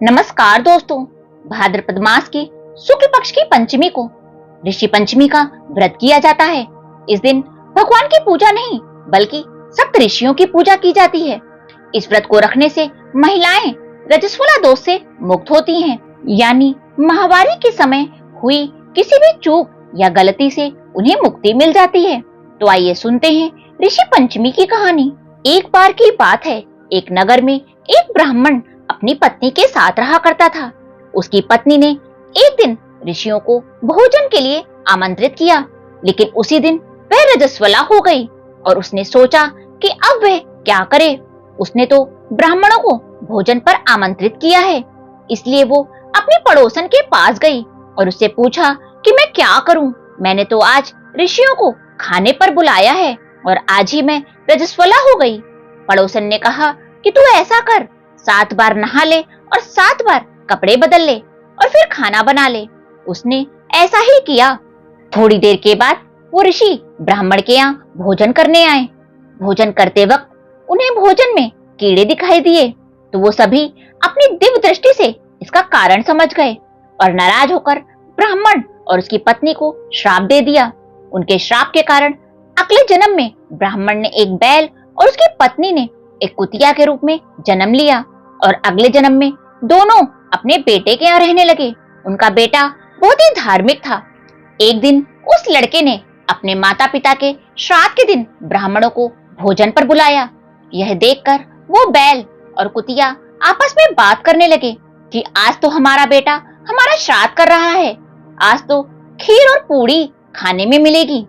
नमस्कार दोस्तों। भाद्रपद मास की शुक्ल पक्ष की पंचमी को ऋषि पंचमी का व्रत किया जाता है। इस दिन भगवान की पूजा नहीं बल्कि सप्त ऋषियों की पूजा की जाती है। इस व्रत को रखने से महिलाएं रजस्वला दोष से मुक्त होती हैं, यानी माहवारी के समय हुई किसी भी चूक या गलती से उन्हें मुक्ति मिल जाती है। तो आइए सुनते हैं ऋषि पंचमी की कहानी। एक बार की बात है, एक नगर में एक ब्राह्मण अपनी पत्नी के साथ रहा करता था। उसकी पत्नी ने एक दिन ऋषियों को भोजन के लिए आमंत्रित किया, लेकिन उसी दिन वह रजस्वला हो गई और उसने सोचा कि अब वह क्या करे। उसने तो ब्राह्मणों को भोजन पर आमंत्रित किया है, इसलिए वो अपनी पड़ोसन के पास गई और उससे पूछा कि मैं क्या करूं। मैंने तो आज ऋषियों को खाने पर बुलाया है और आज ही मैं रजस्वला हो गई। पड़ोसन ने कहा कि तू ऐसा कर, 7 बार नहा ले और 7 बार कपड़े बदल ले और फिर खाना बना ले। उसने ऐसा ही किया। थोड़ी देर के बाद वो ऋषि ब्राह्मण के यहाँ भोजन करने आए। भोजन करते वक्त उन्हें भोजन में कीड़े दिखाई दिए, तो वो सभी अपनी दिव्य दृष्टि से इसका कारण समझ गए और नाराज होकर ब्राह्मण और उसकी पत्नी को श्राप दे दिया। उनके श्राप के कारण अगले जन्म में ब्राह्मण ने एक बैल और उसकी पत्नी ने एक कुतिया के रूप में जन्म लिया और अगले जन्म में दोनों अपने बेटे के यहाँ रहने लगे। उनका बेटा बहुत ही धार्मिक था। एक दिन उस लड़के ने अपने माता पिता के श्राद्ध के दिन ब्राह्मणों को भोजन पर बुलाया। यह देखकर वो बैल और कुतिया आपस में बात करने लगे कि आज तो हमारा बेटा हमारा श्राद्ध कर रहा है, आज तो खीर और पूड़ी खाने में मिलेगी।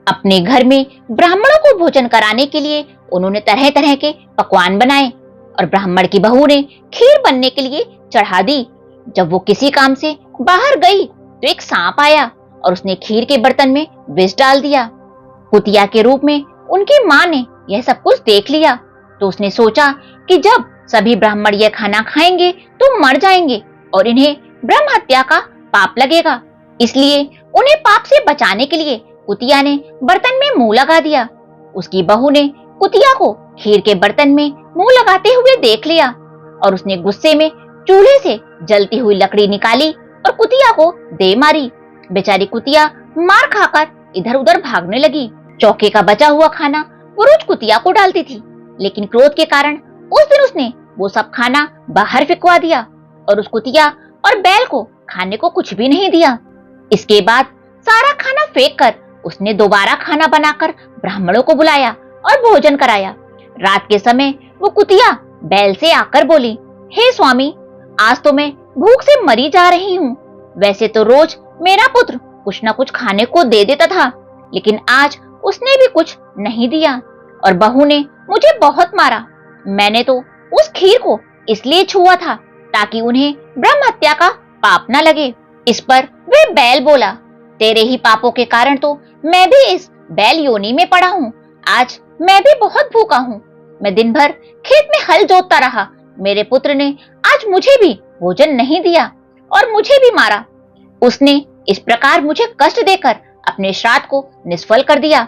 अपने घर में ब्राह्मणों को भोजन कराने के लिए उन्होंने तरह तरह के पकवान बनाए और ब्राह्मण की बहू ने खीर बनने के लिए चढ़ा दी। जब वो किसी काम से बाहर गई तो एक सांप आया और उसने खीर के बर्तन में विष डाल दिया। कुतिया के रूप में उनकी माँ ने यह सब कुछ देख लिया, तो उसने सोचा कि जब सभी ब्राह्मण यह खाना खाएंगे तो मर जाएंगे और इन्हें ब्रह्म हत्या का पाप लगेगा। इसलिए उन्हें पाप से बचाने के लिए कुतिया ने बर्तन में मुंह लगा दिया। उसकी बहू ने कुतिया को खीर के बर्तन में मुंह लगाते हुए देख लिया और उसने गुस्से में चूल्हे से जलती हुई लकड़ी निकाली और कुतिया को दे मारी। बेचारी कुतिया मार खाकर इधर उधर भागने लगी। चौके का बचा हुआ खाना वो रोज कुतिया को डालती थी, लेकिन क्रोध के कारण उस दिन उसने वो सब खाना बाहर फेंकवा दिया और उस कुतिया और बैल को खाने को कुछ भी नहीं दिया। इसके बाद सारा खाना फेंक कर उसने दोबारा खाना बनाकर ब्राह्मणों को बुलाया और भोजन कराया। रात के समय वो कुतिया बैल से आकर बोली, हे स्वामी, आज तो मैं भूख से मरी जा रही हूँ। वैसे तो रोज मेरा पुत्र कुछ न कुछ खाने को दे देता था, लेकिन आज उसने भी कुछ नहीं दिया और बहू ने मुझे बहुत मारा। मैंने तो उस खीर को इसलिए छुआ था ताकि उन्हें ब्रह्म हत्या का पाप न लगे। इस पर वह बैल बोला, तेरे ही पापों के कारण तो मैं भी इस बैल योनि में पड़ा हूँ। आज मैं भी बहुत भूखा हूँ। मैं दिन भर खेत में हल जोतता रहा। मेरे पुत्र ने आज मुझे भी भोजन नहीं दिया और मुझे भी मारा। उसने इस प्रकार मुझे कष्ट देकर अपने श्राद्ध को निष्फल कर दिया।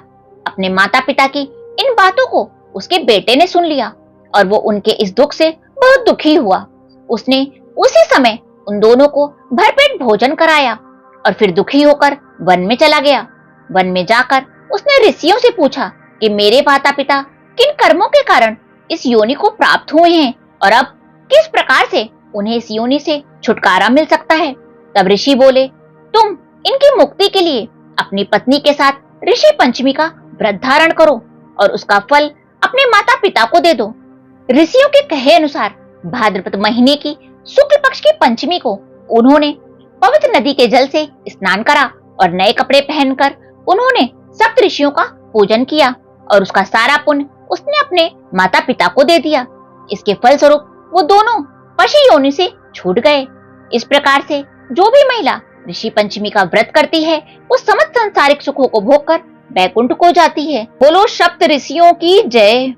अपने माता पिता की इन बातों को उसके बेटे ने सुन लिया और वो उनके इस दुख से बहुत दुखी हुआ। उसने उसी समय उन दोनों को भरपेट भोजन कराया और फिर दुखी होकर वन में चला गया। वन में जाकर उसने ऋषियों से पूछा कि मेरे माता पिता किन कर्मों के कारण इस योनि को प्राप्त हुए हैं और अब किस प्रकार से उन्हें इस योनि से छुटकारा मिल सकता है। तब ऋषि बोले, तुम इनकी मुक्ति के लिए अपनी पत्नी के साथ ऋषि पंचमी का व्रत धारण करो और उसका फल अपने माता पिता को दे दो। ऋषियों के कहे अनुसार भाद्रपद महीने की शुक्ल पक्ष की पंचमी को उन्होंने पवित्र नदी के जल से स्नान करा और नए कपड़े पहनकर उन्होंने सप्त ऋषियों का पूजन किया और उसका सारा पुण्य उसने अपने माता पिता को दे दिया। इसके फलस्वरूप वो दोनों पशु योनि से छूट गए। इस प्रकार से जो भी महिला ऋषि पंचमी का व्रत करती है वो समस्त संसारिक सुखों को भोगकर बैकुंठ को जाती है। बोलो सप्त ऋषियों की जय।